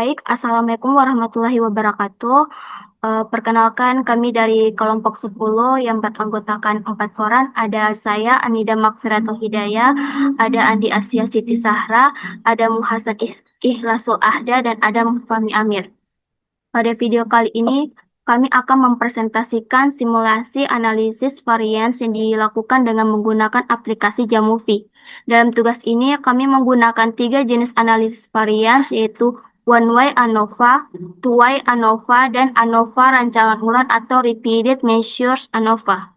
Baik, Assalamualaikum warahmatullahi wabarakatuh. Perkenalkan kami dari kelompok 10 yang beranggotakan 4 orang. Ada saya, Anida Magfiratul Hidayah, ada Andi Asia Siti Sahra, ada Muhasan Ikhlasul Ahda, dan ada Fahmi Amir. Pada video kali ini, kami akan mempresentasikan simulasi analisis varians yang dilakukan dengan menggunakan aplikasi Jamovie. Dalam tugas ini, kami menggunakan 3 jenis analisis varians, yaitu one-way ANOVA, two-way ANOVA, dan ANOVA rancangan ulang atau repeated measures ANOVA.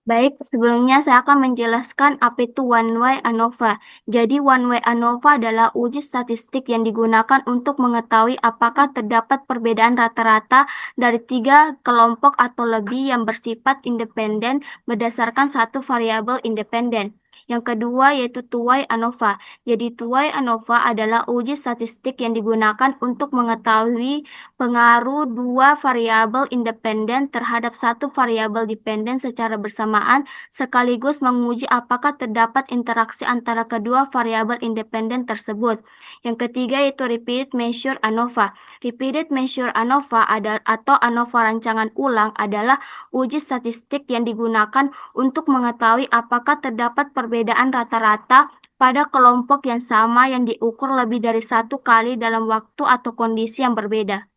Baik, sebelumnya saya akan menjelaskan apa itu one-way ANOVA. Jadi, one-way ANOVA adalah uji statistik yang digunakan untuk mengetahui apakah terdapat perbedaan rata-rata dari 3 kelompok atau lebih yang bersifat independen berdasarkan satu variabel independen. Yang kedua yaitu two-way ANOVA. Jadi, two-way ANOVA adalah uji statistik yang digunakan untuk mengetahui pengaruh 2 variabel independen terhadap satu variabel dependen secara bersamaan, sekaligus menguji apakah terdapat interaksi antara kedua variabel independen tersebut. Yang ketiga yaitu repeated measure ANOVA. Repeated measure ANOVA atau ANOVA rancangan ulang adalah uji statistik yang digunakan untuk mengetahui apakah terdapat perbedaan rata-rata pada kelompok yang sama yang diukur lebih dari satu kali dalam waktu atau kondisi yang berbeda.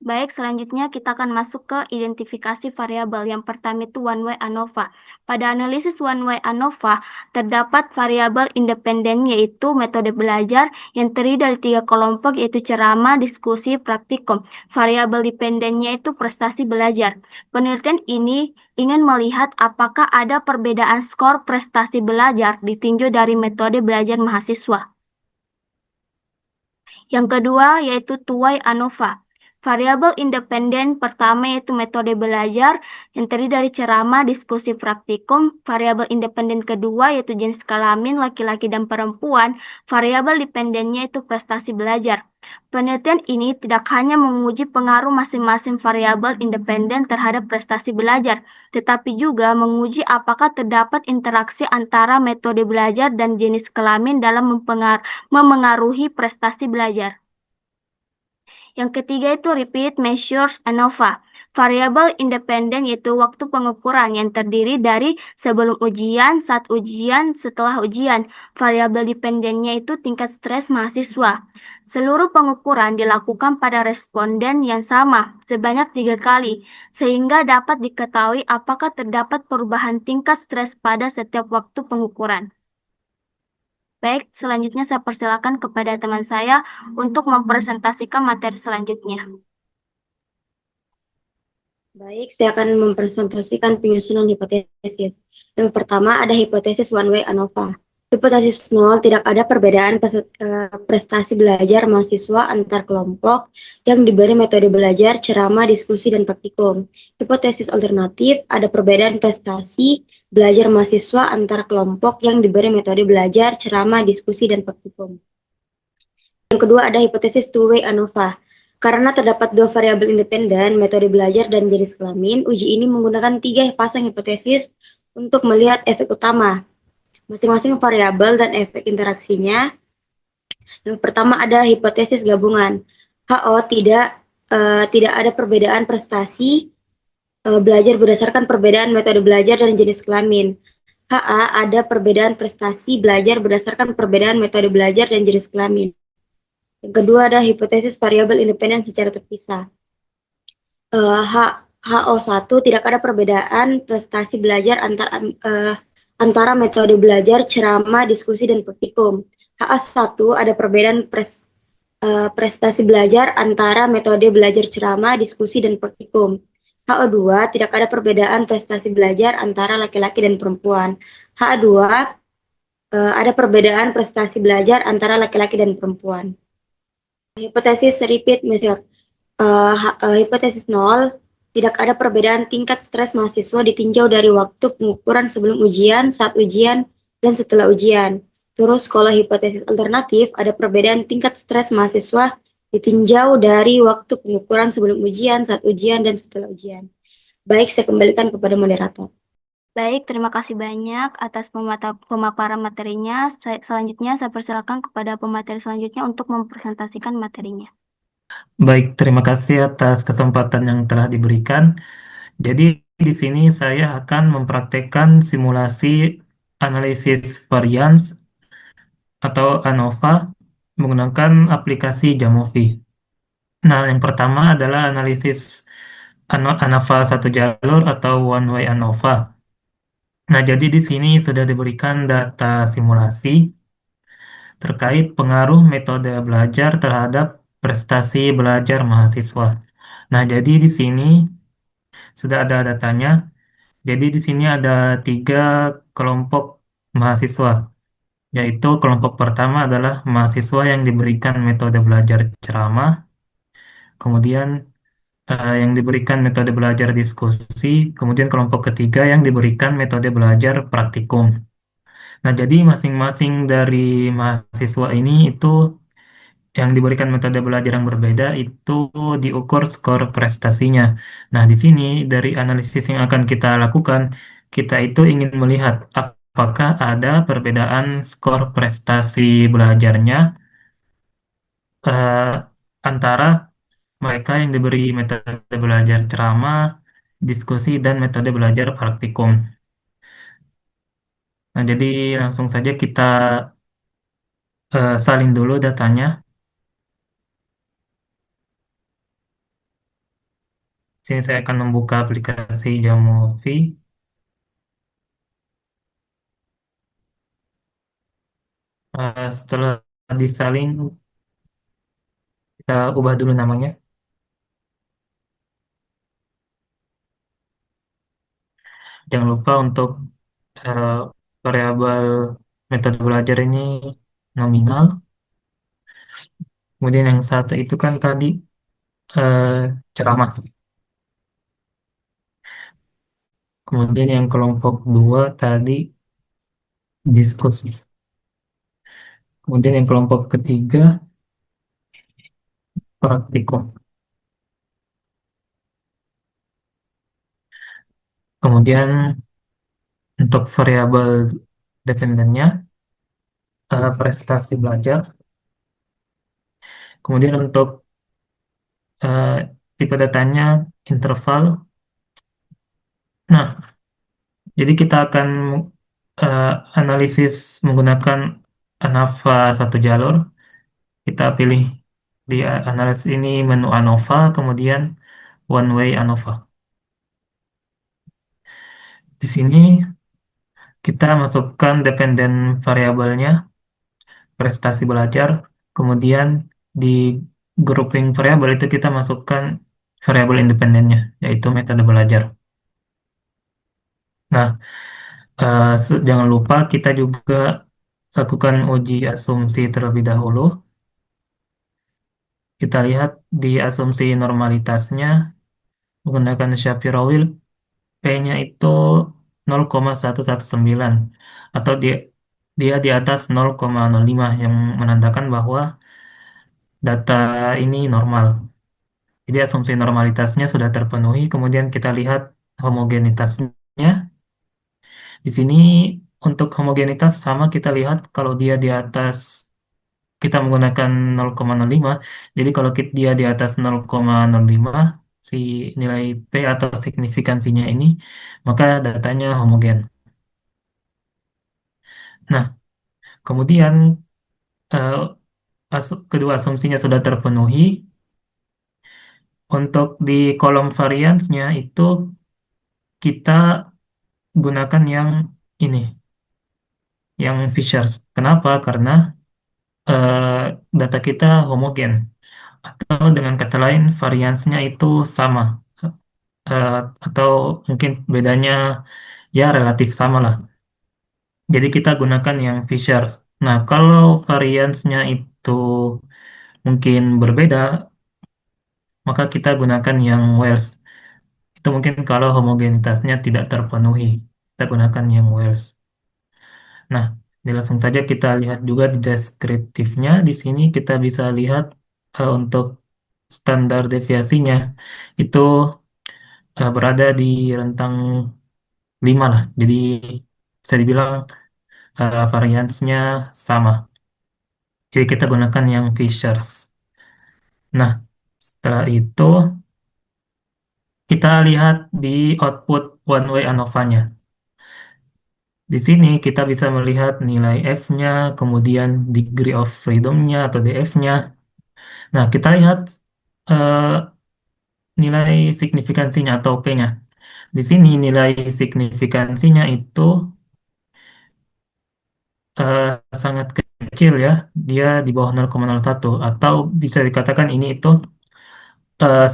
Baik, selanjutnya kita akan masuk ke identifikasi variabel. Yang pertama itu one-way ANOVA. Pada analisis one-way ANOVA, terdapat variabel independen yaitu metode belajar yang terdiri dari 3 kelompok yaitu ceramah, diskusi, praktikum. Variabel dependennya itu prestasi belajar. Penelitian ini ingin melihat apakah ada perbedaan skor prestasi belajar ditinjau dari metode belajar mahasiswa. Yang kedua yaitu two-way ANOVA. Variabel independen pertama yaitu metode belajar yang terdiri dari ceramah, diskusi, praktikum. Variabel independen kedua yaitu jenis kelamin laki-laki dan perempuan. Variabel dependennya itu prestasi belajar. Penelitian ini tidak hanya menguji pengaruh masing-masing variabel independen terhadap prestasi belajar, tetapi juga menguji apakah terdapat interaksi antara metode belajar dan jenis kelamin dalam memengaruhi prestasi belajar. Yang ketiga itu repeat measures ANOVA. Variabel independen yaitu waktu pengukuran yang terdiri dari sebelum ujian, saat ujian, setelah ujian. Variabel dependennya itu tingkat stres mahasiswa. Seluruh pengukuran dilakukan pada responden yang sama sebanyak 3 kali, sehingga dapat diketahui apakah terdapat perubahan tingkat stres pada setiap waktu pengukuran. Baik, selanjutnya saya persilakan kepada teman saya untuk mempresentasikan materi selanjutnya. Baik, saya akan mempresentasikan penyusunan hipotesis. Yang pertama ada hipotesis one-way ANOVA. Hipotesis 0, tidak ada perbedaan prestasi belajar mahasiswa antar kelompok yang diberi metode belajar, ceramah, diskusi, dan praktikum. Hipotesis alternatif, ada perbedaan prestasi belajar mahasiswa antar kelompok yang diberi metode belajar, ceramah, diskusi, dan praktikum. Yang kedua ada hipotesis two-way ANOVA. Karena terdapat 2 variabel independen, metode belajar dan jenis kelamin, uji ini menggunakan 3 pasang hipotesis untuk melihat efek utama masing-masing variabel dan efek interaksinya. Yang pertama ada hipotesis gabungan. HO tidak ada perbedaan prestasi belajar berdasarkan perbedaan metode belajar dan jenis kelamin. HA ada perbedaan prestasi belajar berdasarkan perbedaan metode belajar dan jenis kelamin. Yang kedua ada hipotesis variabel independen secara terpisah. HO1 tidak ada perbedaan prestasi belajar antara metode belajar, ceramah, diskusi, dan praktikum. HA1 ada perbedaan prestasi belajar antara metode belajar, ceramah, diskusi, dan praktikum. HO2 tidak ada perbedaan prestasi belajar antara laki-laki dan perempuan. HA2 ada perbedaan prestasi belajar antara laki-laki dan perempuan. Hipotesis repeat measure. Hipotesis 0, tidak ada perbedaan tingkat stres mahasiswa ditinjau dari waktu pengukuran sebelum ujian, saat ujian, dan setelah ujian. Terus kalau hipotesis alternatif, ada perbedaan tingkat stres mahasiswa ditinjau dari waktu pengukuran sebelum ujian, saat ujian, dan setelah ujian. Baik, saya kembalikan kepada moderator. Baik, terima kasih banyak atas pemaparan materinya. Selanjutnya, saya persilakan kepada pemateri selanjutnya untuk mempresentasikan materinya. Baik, terima kasih atas kesempatan yang telah diberikan. Jadi di sini saya akan mempraktekkan simulasi analisis variance atau ANOVA menggunakan aplikasi Jamovi. Nah, yang pertama adalah analisis ANOVA satu jalur atau one way ANOVA. Nah, jadi di sini sudah diberikan data simulasi terkait pengaruh metode belajar terhadap prestasi belajar mahasiswa. Nah, jadi di sini sudah ada datanya. Jadi di sini ada tiga kelompok mahasiswa, yaitu kelompok pertama adalah mahasiswa yang diberikan metode belajar ceramah, kemudian yang diberikan metode belajar diskusi, kemudian kelompok ketiga yang diberikan metode belajar praktikum. Nah, jadi masing-masing dari mahasiswa ini itu yang diberikan metode belajar yang berbeda itu diukur skor prestasinya. Nah, di sini dari analisis yang akan kita lakukan, kita itu ingin melihat apakah ada perbedaan skor prestasi belajarnya eh, antara mereka yang diberi metode belajar ceramah, diskusi, dan metode belajar praktikum. Nah, jadi langsung saja kita salin dulu datanya. Sini saya akan membuka aplikasi Jamovi. Setelah disalin, kita ubah dulu namanya. Jangan lupa untuk eh, variabel metode belajar ini nominal. Kemudian yang satu itu kan tadi eh, ceramah. Kemudian yang kelompok dua tadi diskusi. Kemudian yang kelompok ketiga praktikum. Kemudian untuk variabel dependennya prestasi belajar. Kemudian untuk eh, tipe datanya interval. Nah, jadi kita akan eh, analisis menggunakan ANOVA satu jalur. Kita pilih di analisis ini menu ANOVA, kemudian one way ANOVA. Di sini kita masukkan dependen variabelnya, prestasi belajar, kemudian di grouping variabel itu kita masukkan variabel independennya, yaitu metode belajar. Nah, jangan lupa kita juga lakukan uji asumsi terlebih dahulu. Kita lihat di asumsi normalitasnya menggunakan Shapiro-Wilk, P-nya itu 0,119 atau dia di atas 0,05 yang menandakan bahwa data ini normal. Jadi asumsi normalitasnya sudah terpenuhi, kemudian kita lihat homogenitasnya. Di sini untuk homogenitas sama kita lihat kalau dia di atas kita menggunakan 0,05. Jadi kalau dia di atas 0,05 si nilai P atau signifikansinya ini, maka datanya homogen. Nah, kemudian eh, kedua asumsinya sudah terpenuhi. Untuk di kolom variansnya itu kita gunakan yang ini, yang Fishers. Kenapa? Karena eh, data kita homogen. Atau dengan kata lain, variansnya itu sama. Eh, atau mungkin bedanya ya relatif sama lah. Jadi kita gunakan yang Fisher. Nah, kalau variansnya itu mungkin berbeda, maka kita gunakan yang Wells. Itu mungkin kalau homogenitasnya tidak terpenuhi, kita gunakan yang Wells. Nah, langsung saja kita lihat juga di deskriptifnya. Di sini kita bisa lihat untuk standar deviasinya itu berada di rentang 5 lah. Jadi bisa dibilang variansnya sama. Jadi kita gunakan yang Fishers. Nah, setelah itu kita lihat di output one way ANOVA-nya. Di sini kita bisa melihat nilai F-nya, kemudian degree of freedom-nya atau DF-nya. Nah, kita lihat eh, nilai signifikansinya atau P-nya. Di sini nilai signifikansinya itu eh, sangat kecil ya. Dia di bawah 0,01 atau bisa dikatakan ini itu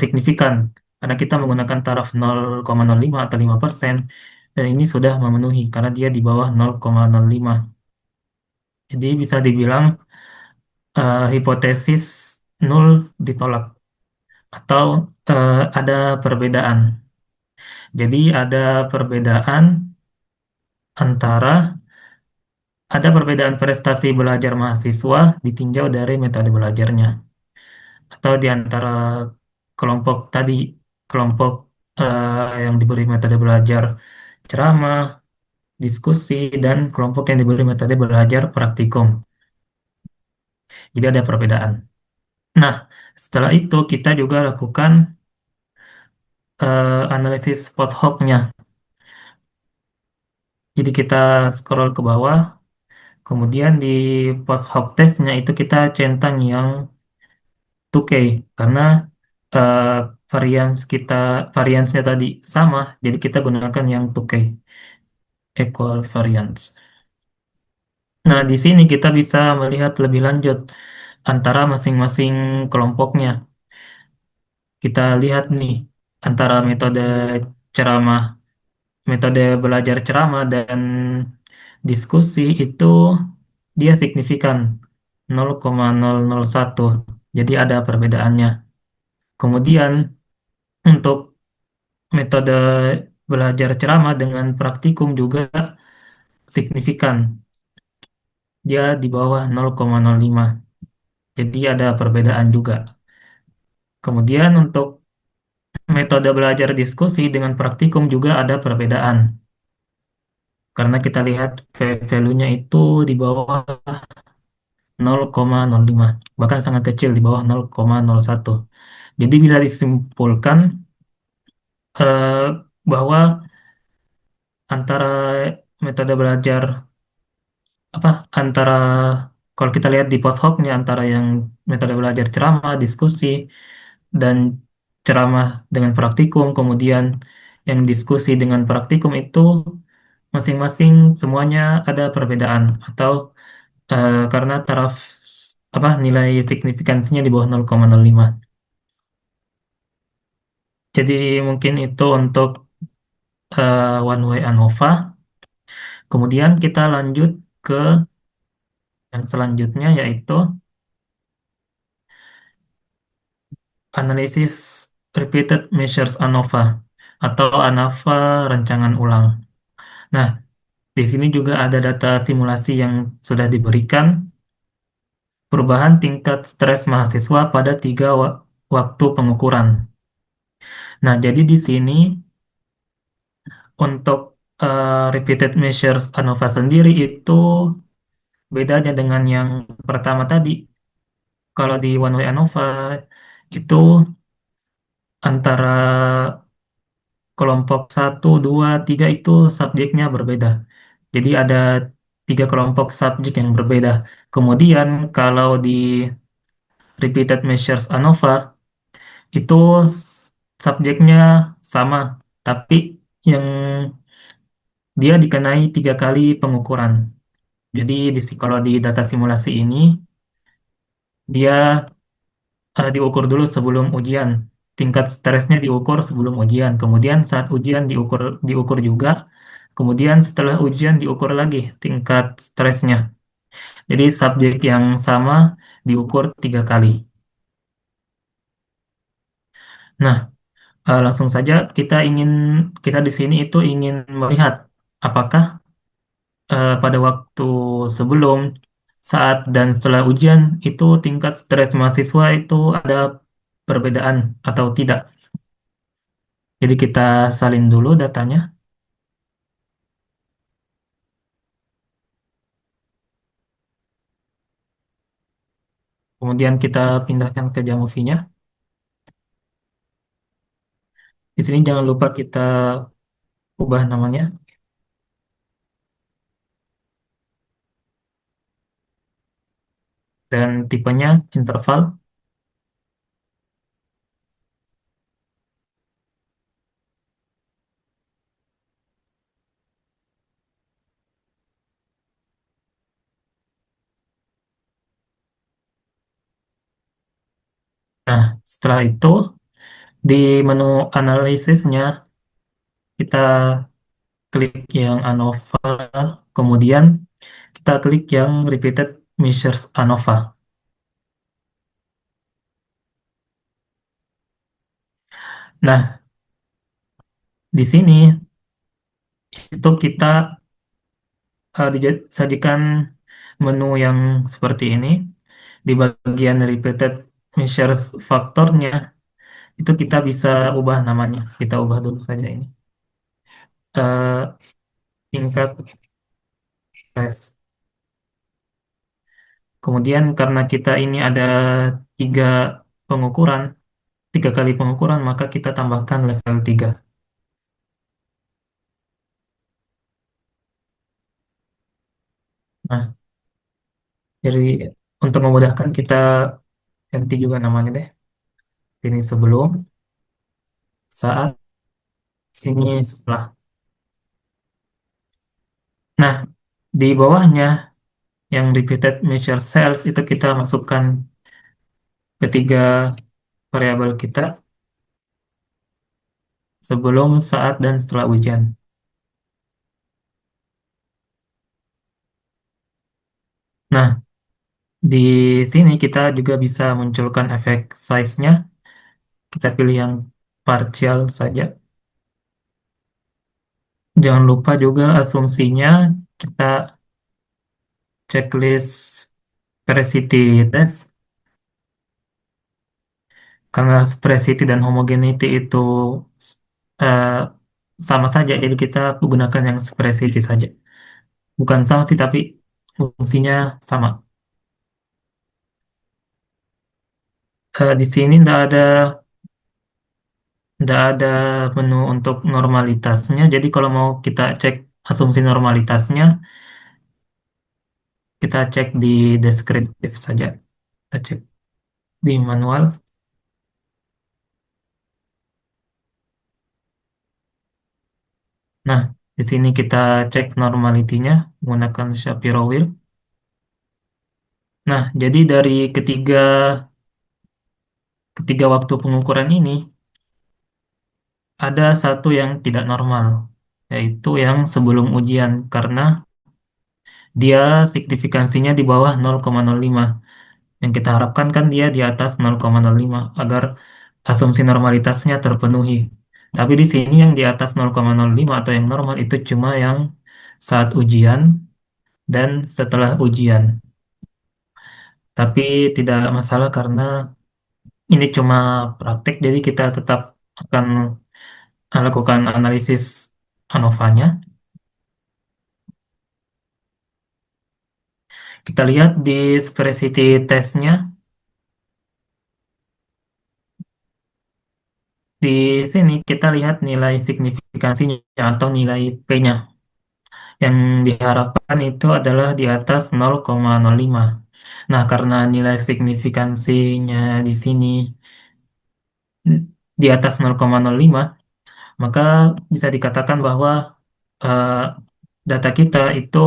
signifikan karena kita menggunakan taraf 0,05 atau 5% dan ini sudah memenuhi karena dia di bawah 0,05. Jadi bisa dibilang hipotesis nol ditolak atau ada perbedaan. Jadi ada perbedaan antara ada perbedaan prestasi belajar mahasiswa ditinjau dari metode belajarnya atau di antara kelompok tadi kelompok yang diberi metode belajar ceramah, diskusi, dan kelompok yang diberi metode belajar praktikum. Jadi ada perbedaan. Nah, setelah itu kita juga lakukan analisis post hoc-nya. Jadi kita scroll ke bawah, kemudian di post hoc test-nya itu kita centang yang 2K karena eh, variansnya tadi sama, jadi kita gunakan yang 2K equal variance. Nah, di sini kita bisa melihat lebih lanjut antara masing-masing kelompoknya. Kita lihat nih antara ceramah, metode belajar ceramah dan diskusi itu dia signifikan 0,001. Jadi ada perbedaannya. Kemudian untuk metode belajar ceramah dengan praktikum juga signifikan. Dia di bawah 0,05. Jadi ada perbedaan juga. Kemudian untuk metode belajar diskusi dengan praktikum juga ada perbedaan. Karena kita lihat value-nya itu di bawah 0,05, bahkan sangat kecil di bawah 0,01. Jadi bisa disimpulkan bahwa antara metode belajar apa antara kalau kita lihat di post hoc-nya antara yang metode belajar ceramah, diskusi, dan ceramah dengan praktikum, kemudian yang diskusi dengan praktikum itu masing-masing semuanya ada perbedaan atau karena taraf nilai signifikansinya di bawah 0,05. Jadi mungkin itu untuk one way ANOVA. Kemudian kita lanjut ke yang selanjutnya yaitu analisis repeated measures ANOVA atau ANOVA rancangan ulang. Nah, di sini juga ada data simulasi yang sudah diberikan perubahan tingkat stres mahasiswa pada waktu pengukuran. Nah, jadi di sini untuk repeated measures ANOVA sendiri itu bedanya dengan yang pertama tadi. Kalau di one way ANOVA itu antara kelompok satu, 2, 3 itu subjeknya berbeda. Jadi ada 3 kelompok subjek yang berbeda. Kemudian kalau di repeated measures ANOVA itu subjeknya sama, tapi yang dia dikenai 3 kali pengukuran. Jadi kalau di data simulasi ini dia diukur dulu sebelum ujian. Tingkat stresnya diukur sebelum ujian. Kemudian saat ujian diukur diukur juga. Kemudian setelah ujian diukur lagi tingkat stresnya. Jadi subjek yang sama diukur 3 kali. Nah, langsung saja kita di sini itu ingin melihat apakah pada waktu sebelum, saat, dan setelah ujian itu tingkat stres mahasiswa itu ada perbedaan atau tidak. Jadi kita salin dulu datanya. Kemudian kita pindahkan ke Jamovi-nya. Di sini jangan lupa kita ubah namanya dan tipenya interval. Nah, setelah itu di menu analisisnya kita klik yang ANOVA, kemudian kita klik yang repeated measures ANOVA. Nah, di sini itu kita disajikan menu yang seperti ini. Di bagian repeated measures faktornya, itu kita bisa ubah namanya. Kita ubah dulu saja ini. Eh, tingkat stres. Kemudian karena kita ini ada tiga pengukuran, 3 kali pengukuran, maka kita tambahkan level 3. Nah, jadi untuk memudahkan kita ganti juga namanya deh. Ini sebelum, saat, sini setelah. Nah, di bawahnya yang repeated measure cells itu kita masukkan ketiga variabel kita sebelum, saat, dan setelah ujian. Nah, di sini kita juga bisa munculkan efek size-nya. Kita pilih yang partial saja. Jangan lupa juga asumsinya kita checklist Spracity test. Karena Spracity dan homogeneity itu eh, sama saja, jadi kita menggunakan yang Spracity saja. Bukan sama sih, tapi fungsinya sama. Di sini tidak ada menu untuk normalitasnya. Jadi kalau mau kita cek asumsi normalitasnya, kita cek di deskriptif saja. Kita cek di manual. Nah, di sini kita cek normality-nya menggunakan Shapiro Wheel. Nah, jadi dari ketiga waktu pengukuran ini, ada satu yang tidak normal, yaitu yang sebelum ujian, karena dia signifikansinya di bawah 0,05. Yang kita harapkan kan dia di atas 0,05 agar asumsi normalitasnya terpenuhi. Tapi di sini yang di atas 0,05 atau yang normal itu cuma yang saat ujian dan setelah ujian. Tapi tidak masalah karena ini cuma praktek, jadi kita tetap akan lakukan analisis ANOVA-nya. Kita lihat di Spracity test-nya. Di sini kita lihat nilai signifikansinya atau nilai P-nya. Yang diharapkan itu adalah di atas 0,05. Nah, karena nilai signifikansinya di sini di atas 0,05, maka bisa dikatakan bahwa eh, data kita itu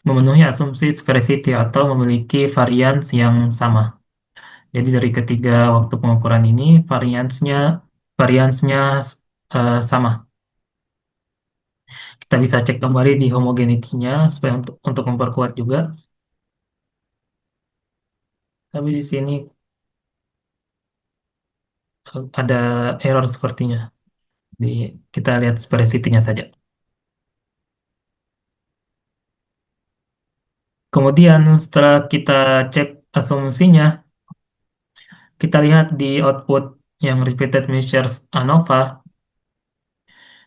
memenuhi asumsi sparsity atau memiliki varians yang sama. Jadi dari ketiga waktu pengukuran ini variansnya sama. Kita bisa cek kembali di homogeneity-nya supaya untuk memperkuat juga. Tapi di sini ada error sepertinya. Di, kita lihat sparsity-nya saja. Kemudian setelah kita cek asumsinya, kita lihat di output yang repeated measures ANOVA.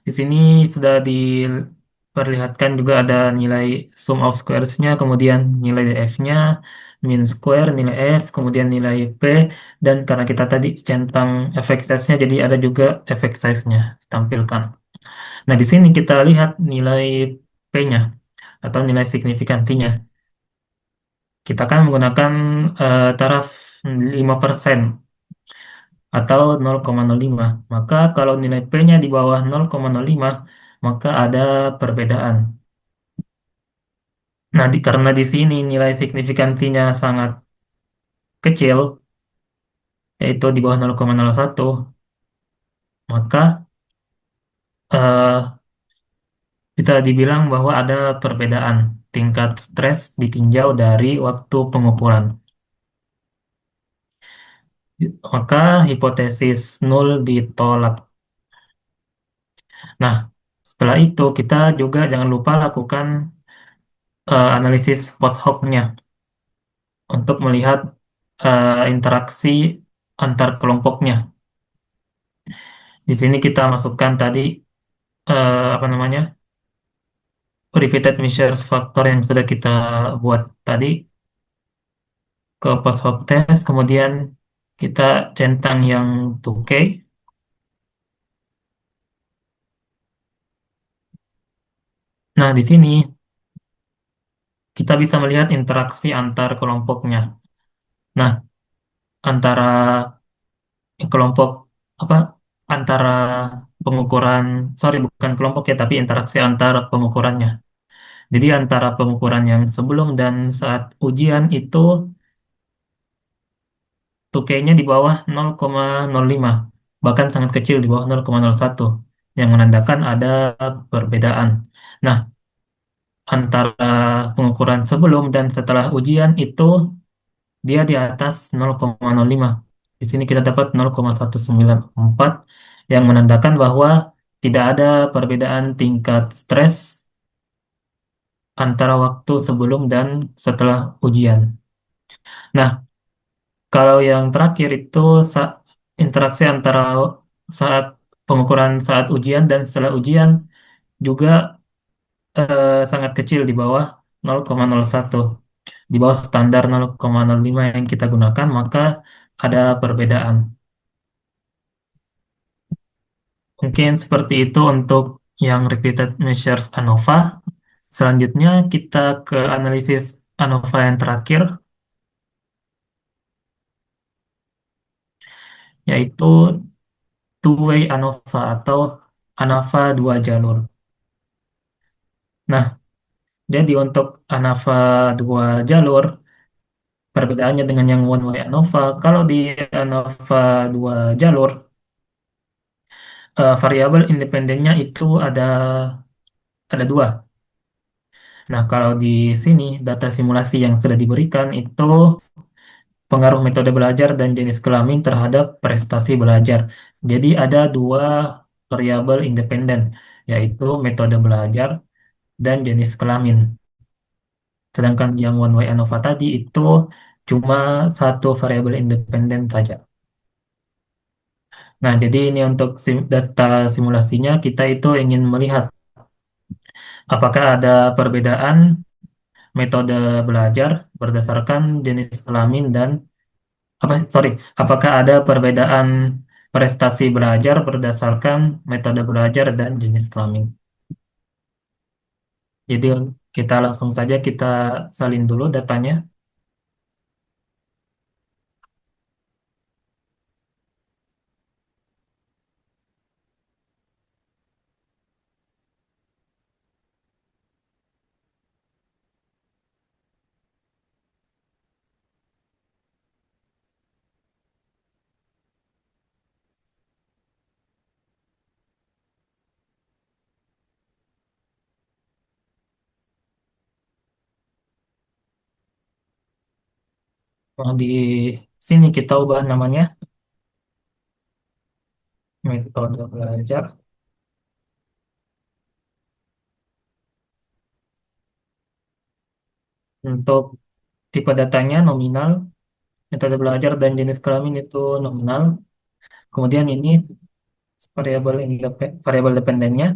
Di sini sudah diperlihatkan juga ada nilai sum of squares-nya, kemudian nilai DF-nya, mean square, nilai F, kemudian nilai P, dan karena kita tadi centang efek size-nya, jadi ada juga efek size-nya ditampilkan. Nah, di sini kita lihat nilai P-nya atau nilai signifikansinya. Kita kan menggunakan taraf 5% atau 0,05. Maka kalau nilai P-nya di bawah 0,05, maka ada perbedaan. Nah, karena di sini nilai signifikansinya sangat kecil, yaitu di bawah 0,01, maka eh, bisa dibilang bahwa ada perbedaan tingkat stres ditinjau dari waktu pengukuran. Maka hipotesis nol ditolak. Nah, setelah itu kita juga jangan lupa lakukan analisis post hoc-nya untuk melihat interaksi antar kelompoknya. Di sini kita masukkan tadi apa namanya, repeated measures factor yang sudah kita buat tadi ke post hoc test, kemudian kita centang yang 2K. Nah, di sini kita bisa melihat interaksi antar kelompoknya. Nah, antara kelompok apa antara pengukuran, sorry bukan kelompok ya, tapi interaksi antar pengukurannya. Jadi antara pengukuran yang sebelum dan saat ujian itu 2K-nya di bawah 0,05, bahkan sangat kecil di bawah 0,01, yang menandakan ada perbedaan. Nah, antara pengukuran sebelum dan setelah ujian itu dia di atas 0,05. Di sini kita dapat 0,194 yang menandakan bahwa tidak ada perbedaan tingkat stres antara waktu sebelum dan setelah ujian. Nah, kalau yang terakhir itu interaksi antara saat pengukuran saat ujian dan setelah ujian juga sangat kecil di bawah 0,01, di bawah standar 0,05 yang kita gunakan, maka ada perbedaan. Mungkin seperti itu untuk yang repeated measures ANOVA. Selanjutnya kita ke analisis ANOVA yang terakhir, yaitu two-way ANOVA atau ANOVA dua jalur. Nah, jadi untuk ANOVA dua jalur, perbedaannya dengan yang one-way ANOVA, kalau di ANOVA dua jalur, variabel independennya itu ada dua. Nah, kalau di sini data simulasi yang sudah diberikan itu pengaruh metode belajar dan jenis kelamin terhadap prestasi belajar. Jadi ada dua variabel independen, yaitu metode belajar dan jenis kelamin. Sedangkan yang one way ANOVA tadi itu cuma satu variabel independen saja. Nah, jadi ini untuk data simulasinya kita itu ingin melihat apakah ada perbedaan metode belajar berdasarkan jenis kelamin dan apakah ada perbedaan prestasi belajar berdasarkan metode belajar dan jenis kelamin. Jadi kita langsung saja kita salin dulu datanya. Nah, di sini kita ubah namanya metode belajar. Untuk tipe datanya nominal, metode belajar dan jenis kelamin itu nominal. Kemudian ini variabel dependennya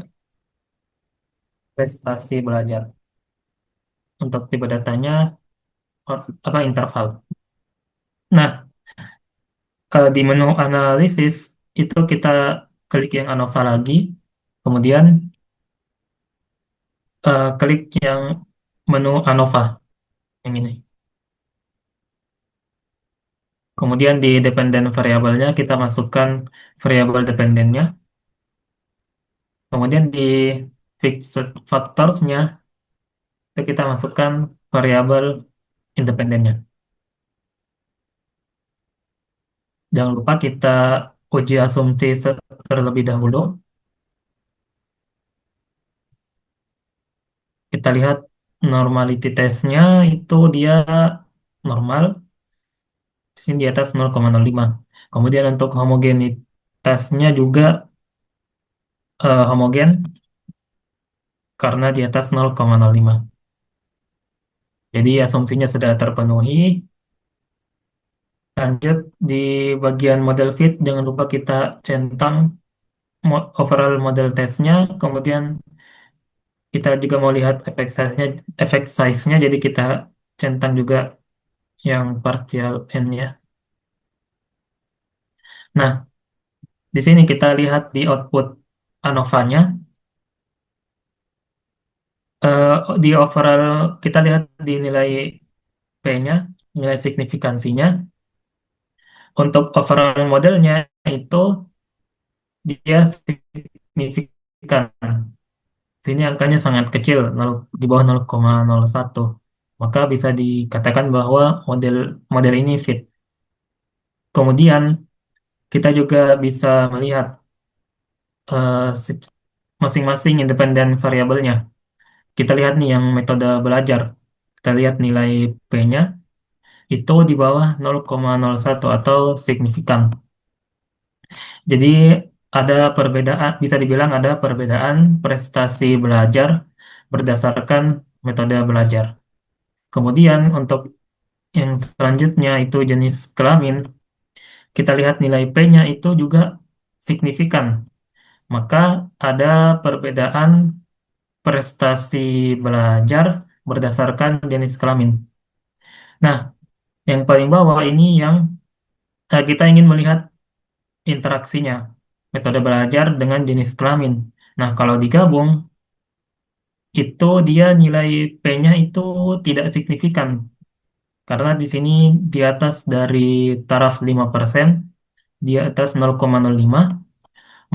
prestasi belajar. Untuk tipe datanya interval. Nah, di menu analisis itu kita klik yang ANOVA lagi, kemudian klik yang menu ANOVA yang ini. Kemudian di dependen variabelnya kita masukkan variabel dependennya. Kemudian di fixed factors-nya itu kita masukkan variabel independennya. Jangan lupa kita uji asumsi terlebih dahulu. Kita lihat normality test-nya itu dia normal, di sini di atas 0,05. Kemudian untuk homogenitasnya juga homogen karena di atas 0,05. Jadi asumsinya sudah terpenuhi. Lanjut di bagian model fit, jangan lupa kita centang overall model testnya. Kemudian kita juga mau lihat efek size-nya, jadi kita centang juga yang partial n-nya. Nah, di sini kita lihat di output ANOVA-nya. Di overall kita lihat di nilai P-nya, nilai signifikansinya. Untuk overall modelnya itu dia signifikan. Sini angkanya sangat kecil, di bawah 0,01. Maka bisa dikatakan bahwa model model ini fit. Kemudian kita juga bisa melihat eh, si- masing-masing independen variabelnya. Kita lihat nih yang metode belajar. Kita lihat nilai P-nya itu di bawah 0,01 atau signifikan. Jadi ada perbedaan, bisa dibilang ada perbedaan prestasi belajar berdasarkan metode belajar. Kemudian untuk yang selanjutnya itu jenis kelamin, kita lihat nilai P-nya itu juga signifikan. Maka ada perbedaan prestasi belajar berdasarkan jenis kelamin. Nah, yang paling bawah ini yang kita ingin melihat interaksinya, metode belajar dengan jenis kelamin. Nah, kalau digabung, itu dia nilai P-nya itu tidak signifikan. Karena di sini di atas dari taraf 5%, di atas 0,05,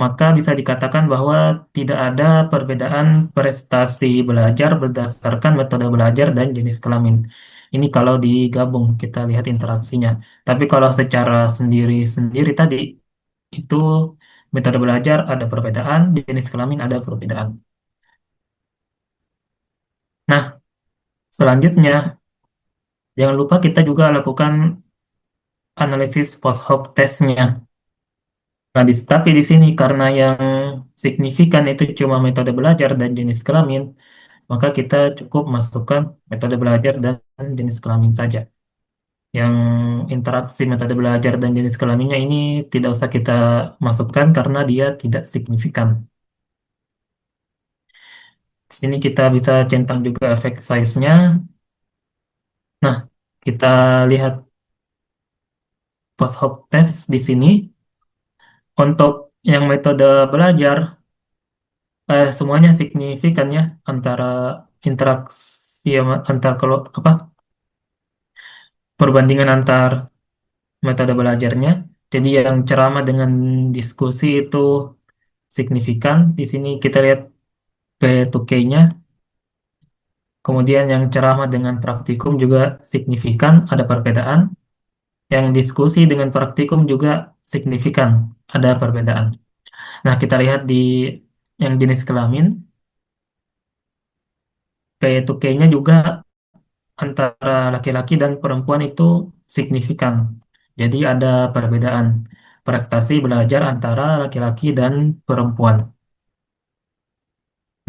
maka bisa dikatakan bahwa tidak ada perbedaan prestasi belajar berdasarkan metode belajar dan jenis kelamin. Ini kalau digabung, kita lihat interaksinya. Tapi kalau secara sendiri-sendiri tadi, itu metode belajar ada perbedaan, jenis kelamin ada perbedaan. Nah, selanjutnya, jangan lupa kita juga lakukan analisis post hoc testnya. Nah, tapi di sini karena yang signifikan itu cuma metode belajar dan jenis kelamin, maka kita cukup masukkan metode belajar dan jenis kelamin saja. Yang interaksi metode belajar dan jenis kelaminnya ini tidak usah kita masukkan karena dia tidak signifikan. Di sini kita bisa centang juga efek size-nya. Nah, kita lihat post hoc test di sini. Untuk yang metode belajar, semuanya signifikan ya antara interaksi antar kalau apa perbandingan antar metode belajarnya. Jadi yang ceramah dengan diskusi itu signifikan. Di sini kita lihat P2K-nya. Kemudian yang ceramah dengan praktikum juga signifikan, ada perbedaan. Yang diskusi dengan praktikum juga signifikan, ada perbedaan. Nah, kita lihat di yang jenis kelamin, P2K-nya juga antara laki-laki dan perempuan itu signifikan. Jadi ada perbedaan prestasi belajar antara laki-laki dan perempuan.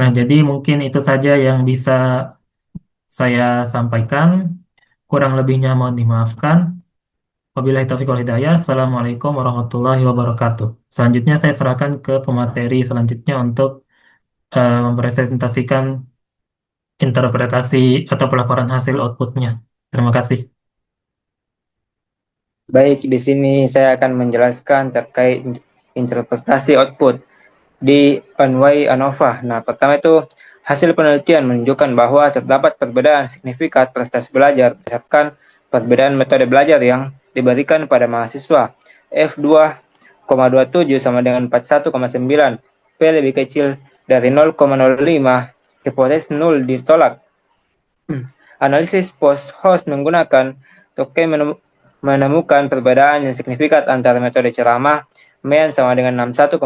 Nah, jadi mungkin itu saja yang bisa saya sampaikan. Kurang lebihnya mohon dimaafkan. Wabillahi taufiq wal hidayah. Assalamualaikum warahmatullahi wabarakatuh. Selanjutnya saya serahkan ke pemateri selanjutnya untuk mempresentasikan interpretasi atau pelaporan hasil outputnya. Terima kasih. Baik, di sini saya akan menjelaskan terkait interpretasi output di Onway ANOVA. Nah, pertama itu hasil penelitian menunjukkan bahwa terdapat perbedaan signifikan prestasi belajar berdasarkan perbedaan metode belajar yang diberikan pada mahasiswa. F2,27 sama dengan 41,9, P lebih kecil dari 0,05, hipotesis 0 ditolak. Analisis post-host menggunakan Tokay menemukan perbedaan yang signifikan antara metode ceramah, mean sama dengan 61,4,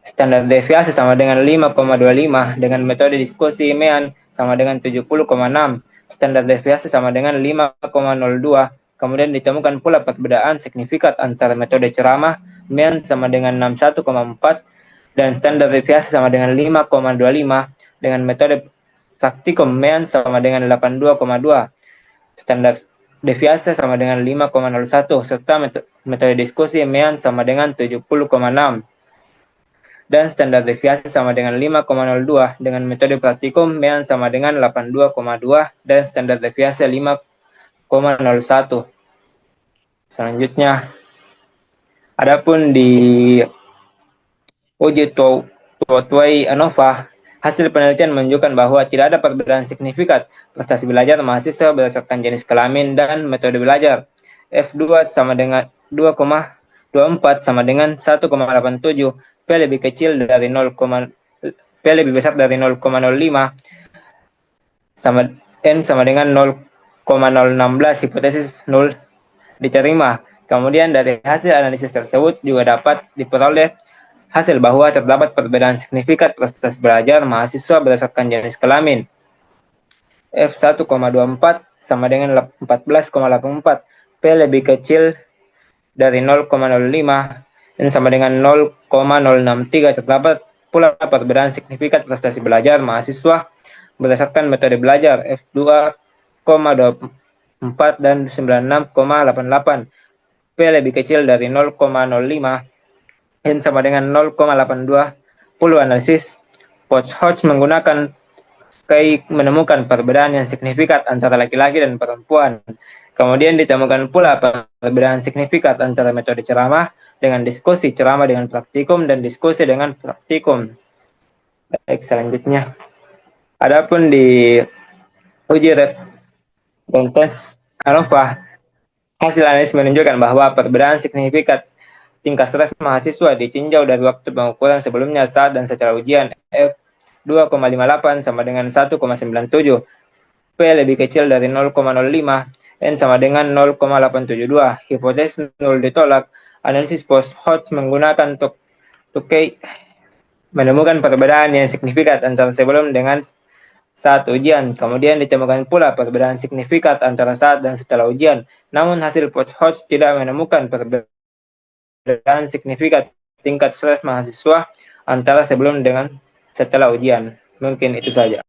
standar deviasi sama dengan 5,25, dengan metode diskusi mean sama dengan 70,6, standar deviasi sama dengan 5,02. Kemudian ditemukan pula perbedaan signifikan antara metode ceramah, mean sama dengan 61,4, dan standar deviasi sama dengan 5,25, dengan metode praktikum mean sama dengan 82,2, standar deviasi sama dengan 5,01, serta metode diskusi mean sama dengan 70,6, dan standar deviasi sama dengan 5,02, dengan metode praktikum mean sama dengan 82,2, dan standar deviasi 5,01. Selanjutnya, adapun di uji Tuotway ANOVA, hasil penelitian menunjukkan bahwa tidak ada perbedaan signifikan prestasi belajar mahasiswa berdasarkan jenis kelamin dan metode belajar. F2 sama dengan 2,24 sama dengan 1,87, P lebih kecil dari 0, P lebih besar dari 0,05, sama N sama dengan 0,016, hipotesis 0 diterima. Kemudian dari hasil analisis tersebut juga dapat diperoleh hasil bahwa terdapat perbedaan signifikan prestasi belajar mahasiswa berdasarkan jenis kelamin. F1,24 sama dengan 14,84, P lebih kecil dari 0,05, dan sama dengan 0,063. Terdapat pula perbedaan signifikan prestasi belajar mahasiswa berdasarkan metode belajar F2,24 dan 96,88, P lebih kecil dari 0,05, N sama dengan 0,82. Puluh analisis Post-Hodge menggunakan menemukan perbedaan yang signifikan antara laki-laki dan perempuan. Kemudian ditemukan pula perbedaan signifikan antara metode ceramah dengan diskusi, ceramah dengan praktikum, dan diskusi dengan praktikum. Baik, selanjutnya. Adapun di uji tes ANOVA, hasil analisis menunjukkan bahwa perbedaan signifikan tingkat stres mahasiswa ditinjau dari waktu pengukuran sebelumnya, saat, dan setelah ujian. F2,58 sama dengan 1,97, P lebih kecil dari 0,05, N sama dengan 0,872, hipotesis 0 ditolak. Analisis post-Hodge menggunakan Tokay menemukan perbedaan yang signifikan antara sebelum dengan saat ujian. Kemudian ditemukan pula perbedaan signifikan antara saat dan setelah ujian. Namun hasil post-Hodge tidak menemukan perbedaan signifikan tingkat stres mahasiswa antara sebelum dengan setelah ujian. Mungkin itu saja.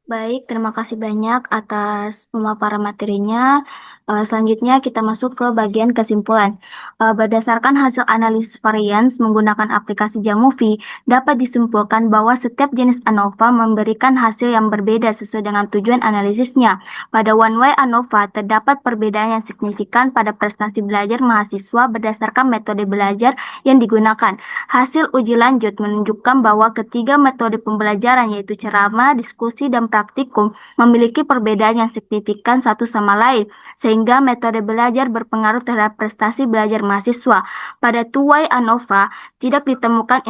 Baik, terima kasih banyak atas pemaparan materinya. Selanjutnya kita masuk ke bagian kesimpulan. Berdasarkan hasil analisis varians menggunakan aplikasi Jamovie, dapat disimpulkan bahwa setiap jenis ANOVA memberikan hasil yang berbeda sesuai dengan tujuan analisisnya. Pada One Way ANOVA, terdapat perbedaan yang signifikan pada prestasi belajar mahasiswa berdasarkan metode belajar yang digunakan. Hasil uji lanjut menunjukkan bahwa ketiga metode pembelajaran yaitu ceramah, diskusi, dan praktikum memiliki perbedaan yang signifikan satu sama lain, sehingga metode belajar berpengaruh terhadap prestasi belajar mahasiswa. Pada Two-Way ANOVA, tidak ditemukan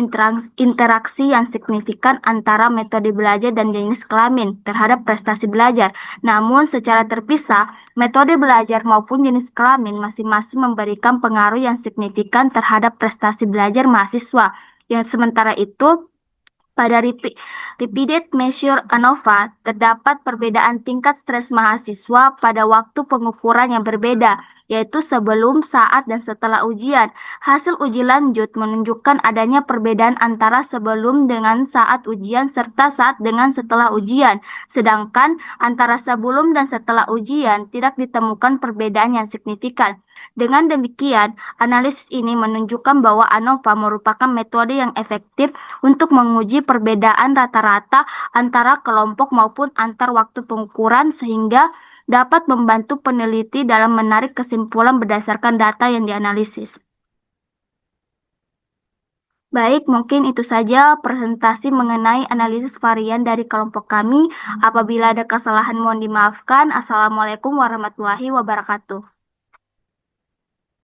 interaksi yang signifikan antara metode belajar dan jenis kelamin terhadap prestasi belajar. Namun, secara terpisah, metode belajar maupun jenis kelamin masing-masing memberikan pengaruh yang signifikan terhadap prestasi belajar mahasiswa. Yang sementara itu, pada repeated measure ANOVA, terdapat perbedaan tingkat stres mahasiswa pada waktu pengukuran yang berbeda, yaitu sebelum, saat, dan setelah ujian. Hasil uji lanjut menunjukkan adanya perbedaan antara sebelum dengan saat ujian serta saat dengan setelah ujian. Sedangkan antara sebelum dan setelah ujian tidak ditemukan perbedaan yang signifikan. Dengan demikian, analisis ini menunjukkan bahwa ANOVA merupakan metode yang efektif untuk menguji perbedaan rata-rata antara kelompok maupun antar waktu pengukuran sehingga dapat membantu peneliti dalam menarik kesimpulan berdasarkan data yang dianalisis. Baik, mungkin itu saja presentasi mengenai analisis varian dari kelompok kami. Apabila ada kesalahan mohon dimaafkan. Assalamualaikum warahmatullahi wabarakatuh.